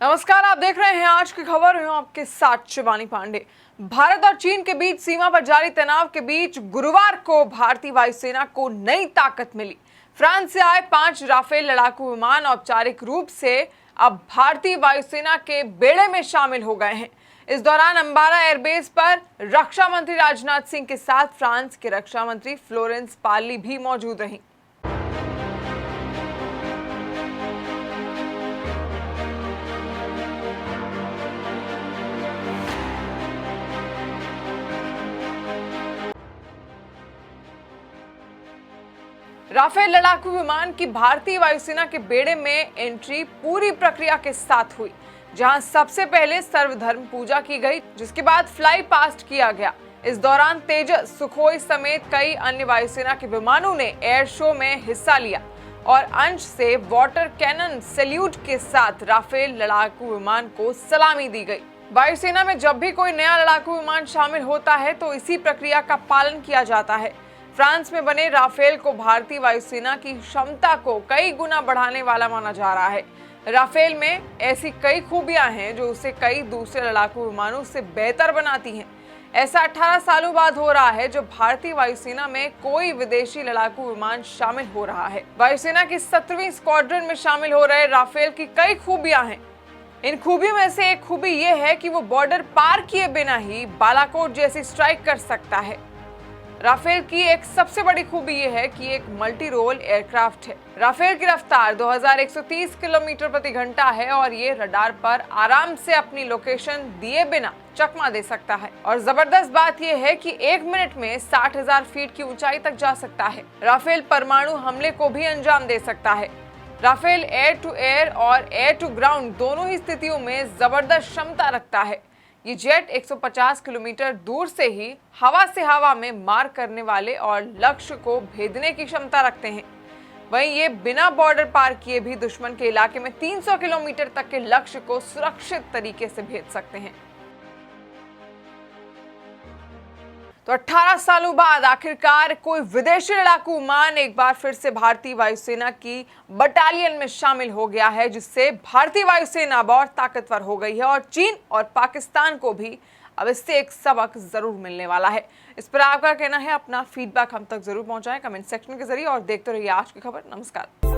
नमस्कार, आप देख रहे हैं आज की खबर। हूं आपके साथ शिवानी पांडे। भारत और चीन के बीच सीमा पर जारी तनाव के बीच गुरुवार को भारतीय वायुसेना को नई ताकत मिली। फ्रांस से आए 5 राफेल लड़ाकू विमान औपचारिक रूप से अब भारतीय वायुसेना के बेड़े में शामिल हो गए हैं। इस दौरान अंबाला एयरबेस पर रक्षा मंत्री राजनाथ सिंह के साथ फ्रांस के रक्षा मंत्री फ्लोरेंस पार्ली भी मौजूद रहीं। राफेल लड़ाकू विमान की भारतीय वायुसेना के बेड़े में एंट्री पूरी प्रक्रिया के साथ हुई, जहां सबसे पहले सर्वधर्म पूजा की गई, जिसके बाद फ्लाई पास्ट किया गया। इस दौरान तेजस, सुखोई समेत कई अन्य वायुसेना के विमानों ने एयर शो में हिस्सा लिया और अंश से वाटर कैनन सैल्यूट के साथ राफेल लड़ाकू विमान को सलामी दी गई। वायुसेना में जब भी कोई नया लड़ाकू विमान शामिल होता है तो इसी प्रक्रिया का पालन किया जाता है। फ्रांस में बने राफेल को भारतीय वायुसेना की क्षमता को कई गुना बढ़ाने वाला माना जा रहा है। राफेल में ऐसी कई खूबियां हैं जो उसे कई दूसरे लड़ाकू विमानों से बेहतर बनाती हैं। ऐसा 18 सालों बाद हो रहा है जब भारतीय वायुसेना में कोई विदेशी लड़ाकू विमान शामिल हो रहा है। वायुसेना की 17वीं स्क्वाड्रन में शामिल हो रहे राफेल की कई खूबियां हैं। इन खूबियों में से एक खूबी यह है कि वो बॉर्डर पार किए बिना ही बालाकोट जैसी स्ट्राइक कर सकता है। राफेल की एक सबसे बड़ी खूबी यह है कि एक मल्टी रोल एयरक्राफ्ट है। राफेल की रफ्तार 2130 किलोमीटर प्रति घंटा है और ये रडार पर आराम से अपनी लोकेशन दिए बिना चकमा दे सकता है। और जबरदस्त बात यह है कि 1 मिनट में 60,000 फीट की ऊंचाई तक जा सकता है। राफेल परमाणु हमले को भी अंजाम दे सकता है। राफेल एयर टू एयर और एयर टू ग्राउंड दोनों ही स्थितियों में जबरदस्त क्षमता रखता है। ये जेट 150 किलोमीटर दूर से ही हवा से हवा में मार करने वाले और लक्ष्य को भेदने की क्षमता रखते हैं। वहीं ये बिना बॉर्डर पार किए भी दुश्मन के इलाके में 300 किलोमीटर तक के लक्ष्य को सुरक्षित तरीके से भेद सकते हैं। तो 18 सालों बाद आखिरकार कोई विदेशी लड़ाकू विमान एक बार फिर से भारतीय वायुसेना की बटालियन में शामिल हो गया है, जिससे भारतीय वायुसेना अब और ताकतवर हो गई है और चीन और पाकिस्तान को भी अब इससे एक सबक जरूर मिलने वाला है। इस पर आपका कहना है, अपना फीडबैक हम तक जरूर पहुंचाएं कमेंट सेक्शन के जरिए और देखते रहिए आज की खबर। नमस्कार।